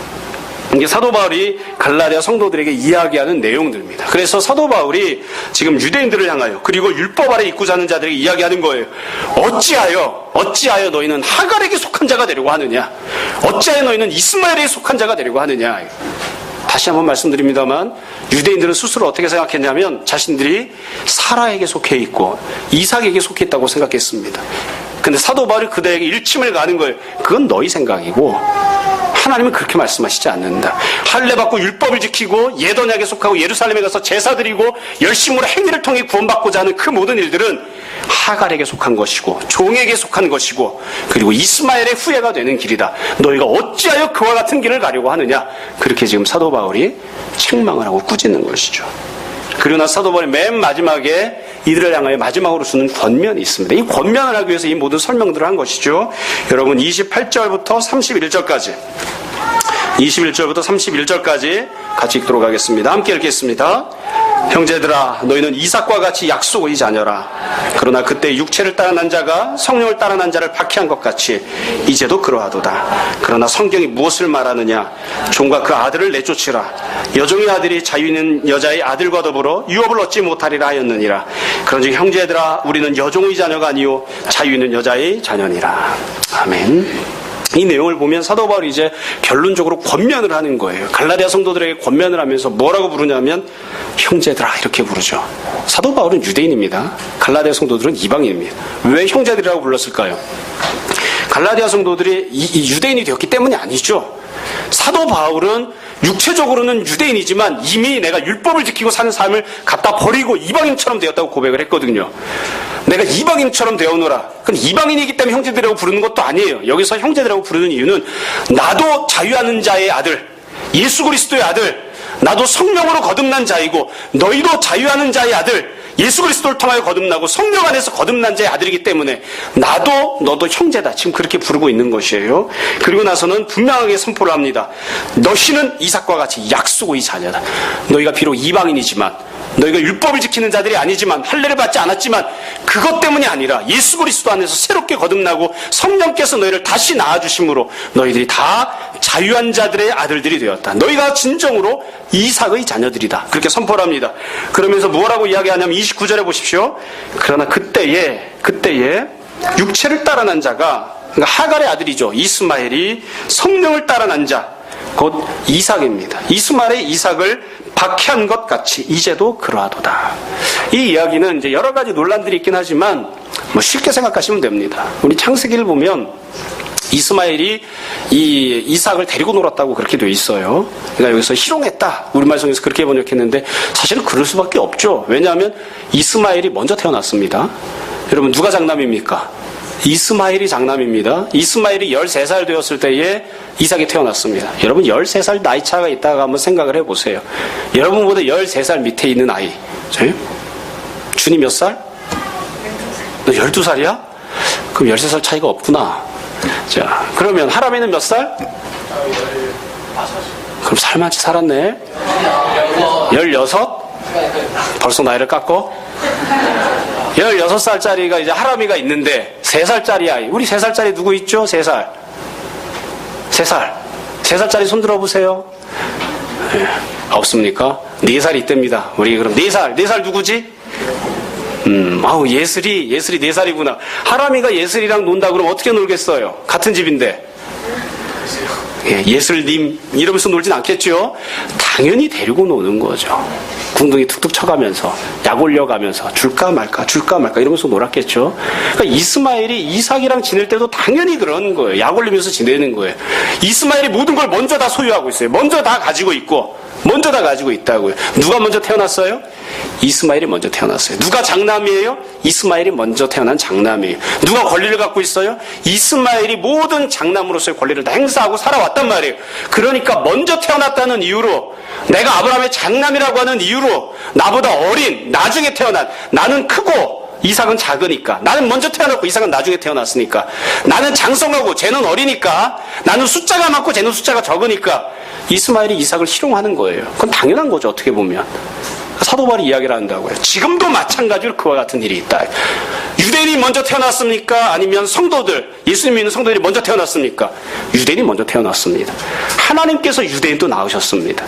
이게 사도 바울이 갈라디아 성도들에게 이야기하는 내용들입니다. 그래서 사도 바울이 지금 유대인들을 향하여 그리고 율법 아래 입고 사는 자들에게 이야기하는 거예요. 어찌하여 너희는 하갈에게 속한 자가 되려고 하느냐? 어찌하여 너희는 이스마엘에게 속한 자가 되려고 하느냐? 다시 한번 말씀드립니다만 유대인들은 스스로 어떻게 생각했냐면 자신들이 사라에게 속해 있고 이삭에게 속해 있다고 생각했습니다. 근데 사도 바울이 그들에게 일침을 가는 거예요. 그건 너희 생각이고 하나님은 그렇게 말씀하시지 않는다. 할례 받고 율법을 지키고 옛 언약에 속하고 예루살렘에 가서 제사 드리고 열심으로 행위를 통해 구원받고자 하는 그 모든 일들은 하갈에게 속한 것이고 종에게 속한 것이고 그리고 이스마엘의 후예가 되는 길이다. 너희가 어찌하여 그와 같은 길을 가려고 하느냐. 그렇게 지금 사도 바울이 책망을 하고 꾸짖는 것이죠. 그러나 사도 바울이 맨 마지막에 이들을 향하여 마지막으로 주는 권면이 있습니다. 이 권면을 하기 위해서 이 모든 설명들을 한 것이죠. 여러분 28절부터 31절까지 21절부터 31절까지 같이 읽도록 하겠습니다. 함께 읽겠습니다. 형제들아 너희는 이삭과 같이 약속의 자녀라. 그러나 그때 육체를 따라 난 자가 성령을 따라 난 자를 박해한 것 같이 이제도 그러하도다. 그러나 성경이 무엇을 말하느냐. 종과 그 아들을 내쫓으라. 여종의 아들이 자유 있는 여자의 아들과 더불어 유업을 얻지 못하리라 하였느니라. 그런즉 형제들아 우리는 여종의 자녀가 아니요 자유 있는 여자의 자녀니라. 아멘. 이 내용을 보면 사도 바울이 이제 결론적으로 권면을 하는 거예요. 갈라디아 성도들에게 권면을 하면서 뭐라고 부르냐면 형제들아 이렇게 부르죠. 사도 바울은 유대인입니다. 갈라디아 성도들은 이방인입니다. 왜 형제들이라고 불렀을까요? 갈라디아 성도들이 유대인이 되었기 때문이 아니죠. 사도 바울은 육체적으로는 유대인이지만 이미 내가 율법을 지키고 사는 삶을 갖다 버리고 이방인처럼 되었다고 고백을 했거든요. 내가 이방인처럼 되어노라. 그럼 이방인이기 때문에 형제들이라고 부르는 것도 아니에요. 여기서 형제들이라고 부르는 이유는 나도 자유하는 자의 아들, 예수 그리스도의 아들, 나도 성령으로 거듭난 자이고 너희도 자유하는 자의 아들, 예수 그리스도를 통하여 거듭나고 성령 안에서 거듭난 자의 아들이기 때문에 나도 너도 형제다. 지금 그렇게 부르고 있는 것이에요. 그리고 나서는 분명하게 선포를 합니다. 너희는 이삭과 같이 약속의 자녀다. 너희가 비록 이방인이지만 너희가 율법을 지키는 자들이 아니지만 할례를 받지 않았지만 그것 때문이 아니라 예수 그리스도 안에서 새롭게 거듭나고 성령께서 너희를 다시 낳아주심으로 너희들이 다 자유한 자들의 아들들이 되었다. 너희가 진정으로 이삭의 자녀들이다. 그렇게 선포를 합니다. 그러면서 뭐라고 이야기하냐면 29절에 보십시오. 그러나 그때에 육체를 따라 난 자가 그러니까 하갈의 아들이죠. 이스마엘이 성령을 따라 난 자 곧 이삭입니다. 이스마엘의 이삭을 박해한 것 같이 이제도 그러하도다. 이 이야기는 이제 여러 가지 논란들이 있긴 하지만 쉽게 생각하시면 됩니다. 우리 창세기를 보면 이스마엘이 이 이삭을 데리고 놀았다고 그렇게 되어 있어요. 그러니까 여기서 희롱했다. 우리말 속에서 그렇게 번역했는데 사실은 그럴 수밖에 없죠. 왜냐하면 이스마엘이 먼저 태어났습니다. 여러분 누가 장남입니까? 이스마엘이 장남입니다. 이스마엘이 13살 되었을 때에 이삭이 태어났습니다. 여러분 13살 나이 차가 있다가 한번 생각을 해보세요. 여러분보다 13살 밑에 있는 아이. 저요? 준이 몇 살? 너 12살이야? 그럼 13살 차이가 없구나. 자, 그러면 하람이는 몇 살? 그럼 살만치 살았네. 16? 벌써 나이를 깎고? 16살짜리가 이제 하람이가 있는데 3살짜리 아이. 우리 3살짜리 누구 있죠? 3살. 3살. 3살짜리 손 들어보세요. 네. 없습니까? 4살 있답니다. 우리 그럼 4살. 4살 누구지? 예슬이 4살이구나. 하람이가 예슬이랑 논다 그러면 어떻게 놀겠어요? 같은 집인데. 예슬님 이러면서 놀진 않겠죠? 당연히 데리고 노는 거죠. 궁둥이 툭툭 쳐가면서 약 올려가면서 줄까 말까 이러면서 놀았겠죠. 그러니까 이스마엘이 이삭이랑 지낼 때도 당연히 그런 거예요. 약 올리면서 지내는 거예요. 이스마엘이 모든 걸 먼저 다 소유하고 있어요. 먼저 다 가지고 있고 먼저 다 가지고 있다고요. 누가 먼저 태어났어요? 이스마엘이 먼저 태어났어요. 누가 장남이에요? 이스마엘이 먼저 태어난 장남이에요. 누가 권리를 갖고 있어요? 이스마엘이 모든 장남으로서의 권리를 다 행사하고 살아왔단 말이에요. 그러니까 먼저 태어났다는 이유로, 내가 아브라함의 장남이라고 하는 이유로 나보다 어린, 나중에 태어난, 나는 크고 이삭은 작으니까, 나는 먼저 태어났고 이삭은 나중에 태어났으니까, 나는 장성하고 쟤는 어리니까, 나는 숫자가 많고 쟤는 숫자가 적으니까 이스마엘이 이삭을 희롱하는 거예요. 그건 당연한 거죠, 어떻게 보면. 사도 바울이 이야기를 한다고요. 지금도 마찬가지로 그와 같은 일이 있다. 유대인이 먼저 태어났습니까? 아니면 성도들, 예수님 믿는 성도들이 먼저 태어났습니까? 유대인이 먼저 태어났습니다. 하나님께서 유대인도 낳으셨습니다.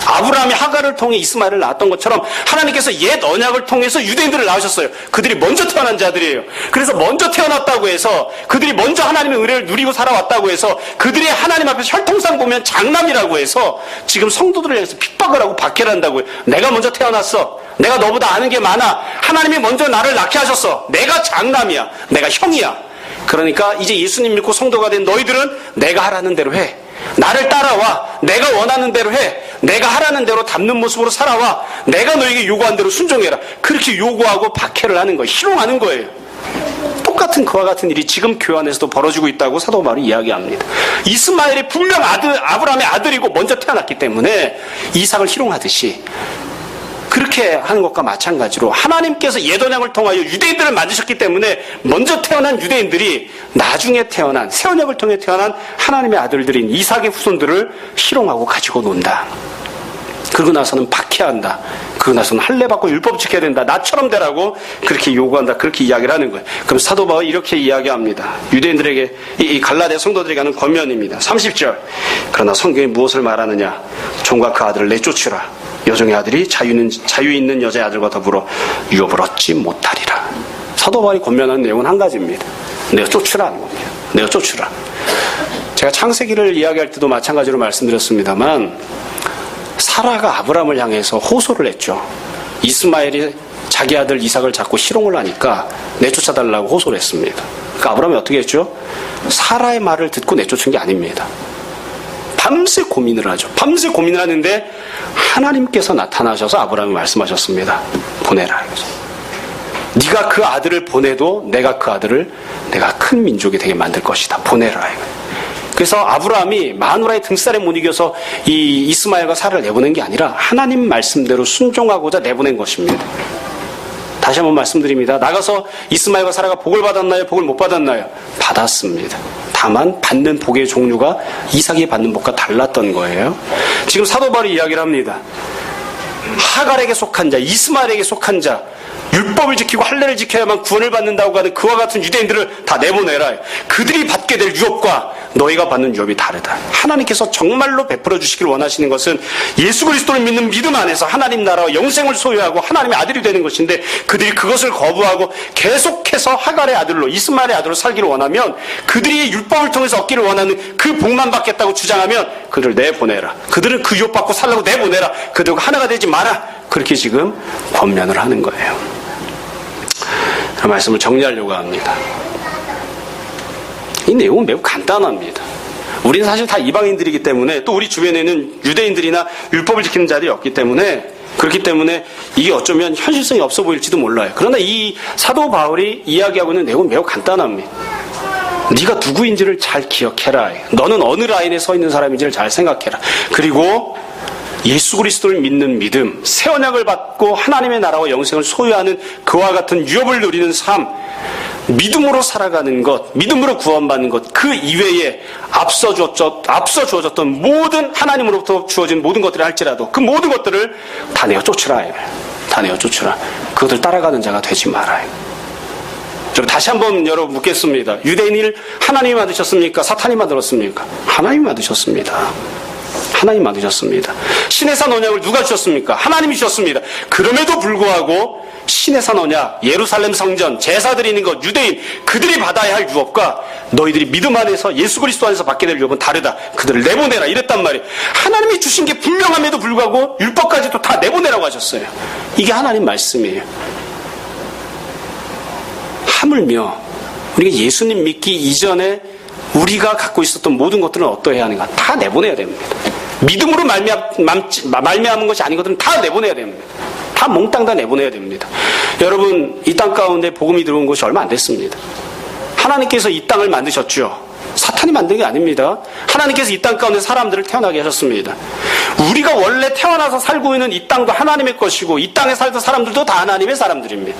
아브라함이 하갈을 통해 이스마엘을 낳았던 것처럼 하나님께서 옛 언약을 통해서 유대인들을 낳으셨어요. 그들이 먼저 태어난 자들이에요. 그래서 먼저 태어났다고 해서, 그들이 먼저 하나님의 은혜를 누리고 살아왔다고 해서, 그들이 하나님 앞에서 혈통상 보면 장남이라고 해서 지금 성도들을 향해서 핍박을 하고 박해를 한다고요. 내가 먼저 태어났어. 내가 너보다 아는 게 많아. 하나님이 먼저 나를 낳게 하셨어. 내가 장남이야. 내가 형이야. 그러니까 이제 예수님 믿고 성도가 된 너희들은 내가 하라는 대로 해. 나를 따라와. 내가 원하는 대로 해. 내가 하라는 대로 닮는 모습으로 살아와. 내가 너에게 요구한 대로 순종해라. 그렇게 요구하고 박해를 하는 거예요. 희롱하는 거예요. 똑같은 그와 같은 일이 지금 교회 안에서도 벌어지고 있다고 사도 바울이 이야기합니다. 이스마엘이 분명 아브라함의 아들이고 먼저 태어났기 때문에 이삭을 희롱하듯이, 그렇게 하는 것과 마찬가지로 하나님께서 옛 언약을 통하여 유대인들을 만드셨기 때문에 먼저 태어난 유대인들이 나중에 태어난, 새 언약을 통해 태어난 하나님의 아들들인 이삭의 후손들을 희롱하고 가지고 논다. 그러고 나서는 박해한다. 그러고 나서는 할례 받고 율법 지켜야 된다. 나처럼 되라고 그렇게 요구한다. 그렇게 이야기를 하는 거예요. 그럼 사도 바울이 이렇게 이야기합니다. 유대인들에게, 이 갈라디아 성도들에게 하는 권면입니다. 30절. 그러나 성경이 무엇을 말하느냐? 종과 그 아들을 내쫓으라. 여종의 아들이 자유 있는 여자의 아들과 더불어 유업을 얻지 못하리라. 사도 바울이 권면하는 내용은 한 가지입니다. 내가 쫓으라는 겁니다. 내가 쫓으라. 제가 창세기를 이야기할 때도 마찬가지로 말씀드렸습니다만, 사라가 아브라함을 향해서 호소를 했죠. 이스마엘이 자기 아들 이삭을 잡고 희롱을 하니까 내쫓아달라고 호소를 했습니다. 그러니까 아브라함이 어떻게 했죠? 사라의 말을 듣고 내쫓은 게 아닙니다. 밤새 고민을 하죠. 밤새 고민을 하는데 하나님께서 나타나셔서 아브라함이 말씀하셨습니다. 보내라. 네가 그 아들을 보내도 내가 그 아들을 내가 큰 민족이 되게 만들 것이다. 보내라. 그래서 아브라함이 마누라의 등살에 못 이겨서 이 이스마엘과 사라를 내보낸 게 아니라 하나님 말씀대로 순종하고자 내보낸 것입니다. 다시 한번 말씀드립니다. 나가서 이스마엘과 사라가 복을 받았나요? 복을 못 받았나요? 받았습니다. 다만 받는 복의 종류가 이삭이 받는 복과 달랐던 거예요. 지금 사도 바울이 이야기를 합니다. 하갈에게 속한 자, 이스마엘에게 속한 자, 율법을 지키고 할례를 지켜야만 구원을 받는다고 하는 그와 같은 유대인들을 다 내보내라. 그들이 받게 될 유업과 너희가 받는 유업이 다르다. 하나님께서 정말로 베풀어 주시길 원하시는 것은 예수 그리스도를 믿는 믿음 안에서 하나님 나라와 영생을 소유하고 하나님의 아들이 되는 것인데, 그들이 그것을 거부하고 계속해서 하갈의 아들로, 이스마엘의 아들로 살기를 원하면, 그들이 율법을 통해서 얻기를 원하는 그 복만 받겠다고 주장하면 그들을 내보내라. 그들은 그 유업 받고 살라고 내보내라. 그들과 하나가 되지 마라. 그렇게 지금 권면을 하는 거예요. 그 말씀을 정리하려고 합니다. 이 내용은 매우 간단합니다. 우리는 사실 다 이방인들이기 때문에, 또 우리 주변에는 유대인들이나 율법을 지키는 자들이 없기 때문에, 그렇기 때문에 이게 어쩌면 현실성이 없어 보일지도 몰라요. 그러나 이 사도 바울이 이야기하고 있는 내용은 매우 간단합니다. 네가 누구인지를 잘 기억해라. 너는 어느 라인에 서 있는 사람인지를 잘 생각해라. 그리고 예수 그리스도를 믿는 믿음, 새 언약을 받고 하나님의 나라와 영생을 소유하는 그와 같은 유업을 누리는 삶, 믿음으로 살아가는 것, 믿음으로 구원받는 것, 그 이외에 앞서 주어졌던 모든 하나님으로부터 주어진 모든 것들을 할지라도 그 모든 것들을 다 내어 쫓으라. 다 내어 쫓으라. 그것을 따라가는 자가 되지 말아요. 좀 다시 한번 여러분 묻겠습니다. 유대인을 하나님이 만드셨습니까? 사탄이 만들었습니까? 하나님이 만드셨습니다. 하나님 만드셨습니다. 신의 산 언약을 누가 주셨습니까? 하나님이 주셨습니다. 그럼에도 불구하고 신의 산 언약, 예루살렘 성전, 제사 드리는 것, 유대인 그들이 받아야 할 유업과 너희들이 믿음 안에서 예수 그리스도 안에서 받게 될 유업은 다르다. 그들을 내보내라 이랬단 말이에요. 하나님이 주신 게 분명함에도 불구하고 율법까지도 다 내보내라고 하셨어요. 이게 하나님 말씀이에요. 하물며 우리가 예수님 믿기 이전에 우리가 갖고 있었던 모든 것들은 어떠해야 하는가? 다 내보내야 됩니다. 믿음으로 말미암은 것이 아닌 것들은 다 내보내야 됩니다. 다 몽땅 다 내보내야 됩니다. 여러분, 이 땅 가운데 복음이 들어온 것이 얼마 안 됐습니다. 하나님께서 이 땅을 만드셨죠. 사탄이 만든 게 아닙니다. 하나님께서 이 땅 가운데 사람들을 태어나게 하셨습니다. 우리가 원래 태어나서 살고 있는 이 땅도 하나님의 것이고 이 땅에 살던 사람들도 다 하나님의 사람들입니다.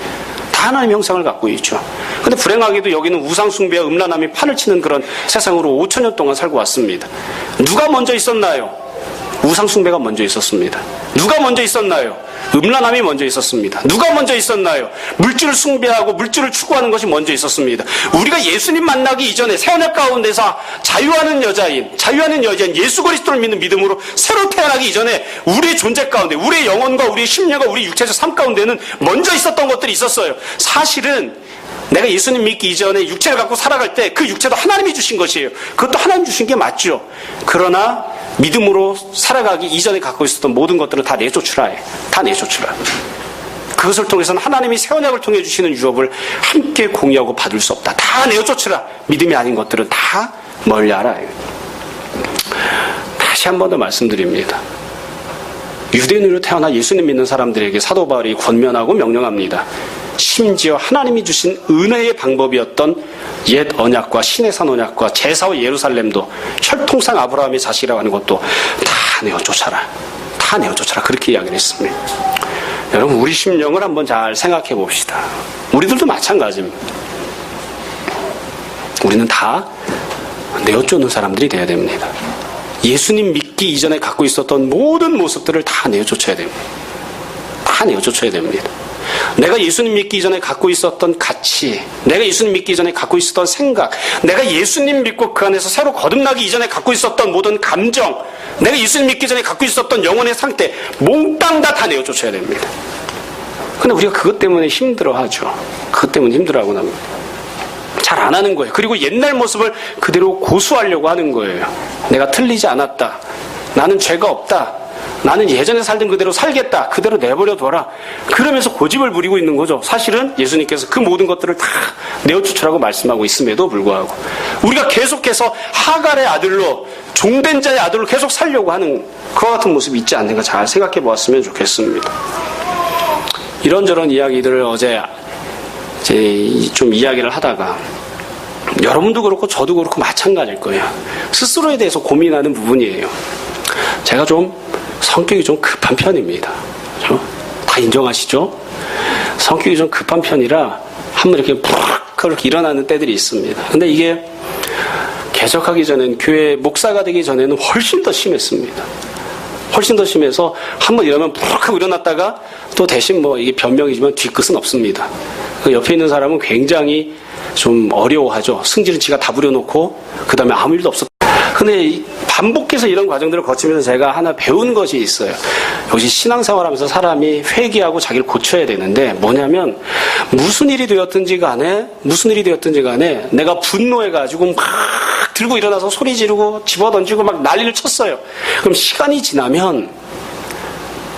다 하나님의 형상을 갖고 있죠. 근데 불행하게도 여기는 우상숭배와 음란함이 판을 치는 그런 세상으로 5,000년 동안 살고 왔습니다. 누가 먼저 있었나요? 우상숭배가 먼저 있었습니다. 누가 먼저 있었나요? 음란함이 먼저 있었습니다. 누가 먼저 있었나요? 물질을 숭배하고 물질을 추구하는 것이 먼저 있었습니다. 우리가 예수님 만나기 이전에 새언약 가운데서 자유하는 여자인 예수 그리스도를 믿는 믿음으로 새로 태어나기 이전에 우리의 존재 가운데, 우리의 영혼과 우리의 심령과 우리의 육체적 삶 가운데는 먼저 있었던 것들이 있었어요. 사실은 내가 예수님 믿기 이전에 육체를 갖고 살아갈 때 그 육체도 하나님이 주신 것이에요. 그것도 하나님 주신 게 맞죠. 그러나 믿음으로 살아가기 이전에 갖고 있었던 모든 것들을 다 내쫓으라 해. 다 내쫓으라. 그것을 통해서는 하나님이 새 언약을 통해 주시는 유업을 함께 공유하고 받을 수 없다. 다 내쫓으라. 믿음이 아닌 것들은 다 멀리하라 해. 다시 한 번 더 말씀드립니다. 유대인으로 태어나 예수님 믿는 사람들에게 사도 바울이 권면하고 명령합니다. 심지어 하나님이 주신 은혜의 방법이었던 옛 언약과 신의 산 언약과 제사와 예루살렘도 혈통상 아브라함의 자식이라고 하는 것도 다 내어 쫓아라. 다 내어 쫓아라. 그렇게 이야기를 했습니다. 여러분, 우리 심령을 한번 잘 생각해 봅시다. 우리들도 마찬가지입니다. 우리는 다 내어 쫓는 사람들이 되어야 됩니다. 예수님 믿기 이전에 갖고 있었던 모든 모습들을 다 내어 쫓아야 됩니다. 다 내어 쫓아야 됩니다. 내가 예수님 믿기 이전에 갖고 있었던 가치, 내가 예수님 믿기 이전에 갖고 있었던 생각, 내가 예수님 믿고 그 안에서 새로 거듭나기 이전에 갖고 있었던 모든 감정, 내가 예수님 믿기 전에 갖고 있었던 영혼의 상태, 몽땅 다 내어 쫓아야 됩니다. 근데 우리가 그것 때문에 힘들어하죠. 그것 때문에 힘들어하고 납니다. 잘 안 하는 거예요. 그리고 옛날 모습을 그대로 고수하려고 하는 거예요. 내가 틀리지 않았다. 나는 죄가 없다. 나는 예전에 살던 그대로 살겠다. 그대로 내버려둬라. 그러면서 고집을 부리고 있는 거죠. 사실은 예수님께서 그 모든 것들을 다 내어쫓으라고 말씀하고 있음에도 불구하고 우리가 계속해서 하갈의 아들로 종된 자의 아들로 계속 살려고 하는 그와 같은 모습이 있지 않는가 잘 생각해 보았으면 좋겠습니다. 이런저런 이야기들을 어제 좀 이야기를 하다가 여러분도 그렇고 저도 그렇고 마찬가지일 거예요. 스스로에 대해서 고민하는 부분이에요. 제가 좀 성격이 좀 급한 편입니다. 그렇죠? 다 인정하시죠? 성격이 좀 급한 편이라 한번 이렇게 그렇게 일어나는 때들이 있습니다. 근데 이게 개척하기 전엔 교회 목사가 되기 전에는 훨씬 더 심했습니다. 훨씬 더 심해서 한번 이러면 푹 하고 일어났다가 또 대신 이게 변명이지만 뒤끝은 없습니다. 그 옆에 있는 사람은 굉장히 좀 어려워하죠. 승질은 지가 다 부려놓고 그 다음에 아무 일도 없었다. 근데 반복해서 이런 과정들을 거치면서 제가 하나 배운 것이 있어요. 역시 신앙생활하면서 사람이 회개하고 자기를 고쳐야 되는데 뭐냐면 무슨 일이 되었든지 간에 내가 분노해가지고 막 들고 일어나서 소리 지르고 집어던지고 막 난리를 쳤어요. 그럼 시간이 지나면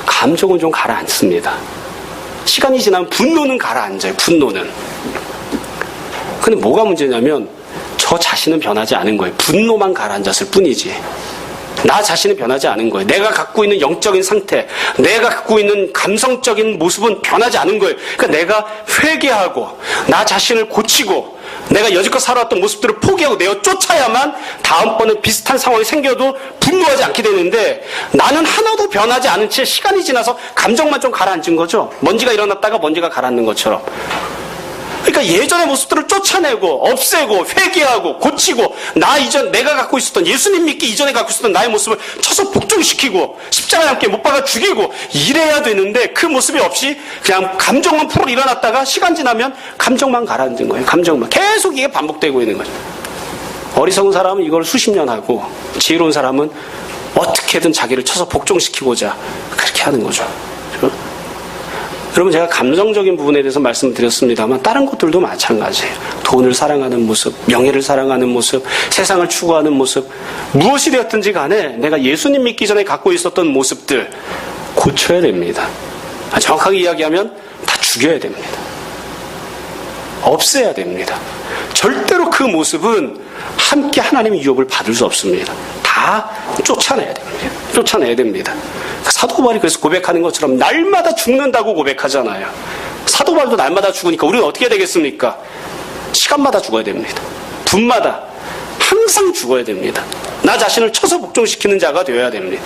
감정은 좀 가라앉습니다. 시간이 지나면 분노는 가라앉아요. 분노는. 근데 뭐가 문제냐면 저 자신은 변하지 않은 거예요. 분노만 가라앉았을 뿐이지. 나 자신은 변하지 않은 거예요. 내가 갖고 있는 영적인 상태, 내가 갖고 있는 감성적인 모습은 변하지 않은 거예요. 그러니까 내가 회개하고 나 자신을 고치고 내가 여지껏 살아왔던 모습들을 포기하고 내어 쫓아야만 다음번에 비슷한 상황이 생겨도 분노하지 않게 되는데 나는 하나도 변하지 않은 채 시간이 지나서 감정만 좀 가라앉은 거죠. 먼지가 일어났다가 먼지가 가라앉는 것처럼. 그러니까 예전의 모습들을 쫓아내고 없애고 회개하고 고치고 내가 갖고 있었던 예수님 믿기 이전에 갖고 있었던 나의 모습을 쳐서 복종시키고 십자가에 함께 못 박아 죽이고 이래야 되는데 그 모습이 없이 그냥 감정만 풀어 일어났다가 시간 지나면 감정만 가라앉은 거예요. 감정만. 계속 이게 반복되고 있는 거죠. 어리석은 사람은 이걸 수십 년 하고 지혜로운 사람은 어떻게든 자기를 쳐서 복종시키고자 그렇게 하는 거죠. 여러분 제가 감정적인 부분에 대해서 말씀드렸습니다만 다른 것들도 마찬가지예요. 돈을 사랑하는 모습, 명예를 사랑하는 모습, 세상을 추구하는 모습 무엇이 되었든지 간에 내가 예수님 믿기 전에 갖고 있었던 모습들 고쳐야 됩니다. 정확하게 이야기하면 다 죽여야 됩니다. 없애야 됩니다. 절대로 그 모습은 함께 하나님의 유업을 받을 수 없습니다. 다 쫓아내야 됩니다. 쫓아내야 됩니다. 사도 바울이 그래서 고백하는 것처럼 날마다 죽는다고 고백하잖아요. 사도 바울도 날마다 죽으니까 우리는 어떻게 되겠습니까? 시간마다 죽어야 됩니다. 분마다 항상 죽어야 됩니다. 나 자신을 쳐서 복종시키는 자가 되어야 됩니다.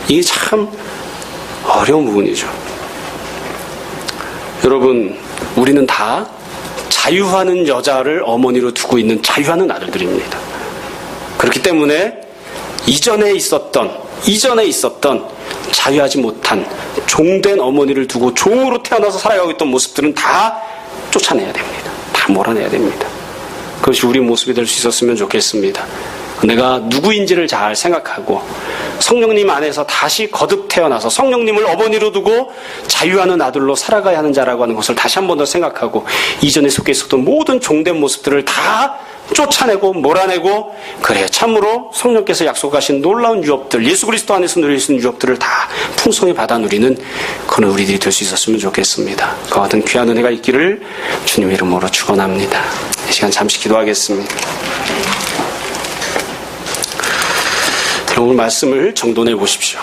이게 참 어려운 부분이죠. 여러분, 우리는 다 자유하는 여자를 어머니로 두고 있는 자유하는 아들들입니다. 그렇기 때문에 이전에 있었던 자유하지 못한 종된 어머니를 두고 종으로 태어나서 살아가고 있던 모습들은 다 쫓아내야 됩니다. 다 몰아내야 됩니다. 그것이 우리 모습이 될 수 있었으면 좋겠습니다. 내가 누구인지를 잘 생각하고 성령님 안에서 다시 거듭 태어나서 성령님을 어머니로 두고 자유하는 아들로 살아가야 하는 자라고 하는 것을 다시 한 번 더 생각하고 이전에 속해 있었던 모든 종된 모습들을 다 쫓아내고 몰아내고 그래 참으로 성령께서 약속하신 놀라운 유업들 예수 그리스도 안에서 누릴 수 있는 유업들을 다 풍성히 받아 누리는 그런 우리들이 될 수 있었으면 좋겠습니다. 그와 같은 귀한 은혜가 있기를 주님의 이름으로 축원합니다. 이 시간 잠시 기도하겠습니다. 오늘 말씀을 정돈해 보십시오.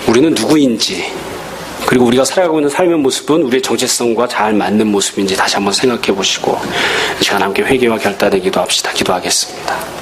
우리는 누구인지 그리고 우리가 살아가고 있는 삶의 모습은 우리의 정체성과 잘 맞는 모습인지 다시 한번 생각해 보시고 이 시간 함께 회개와 결단의 기도합시다. 기도하겠습니다.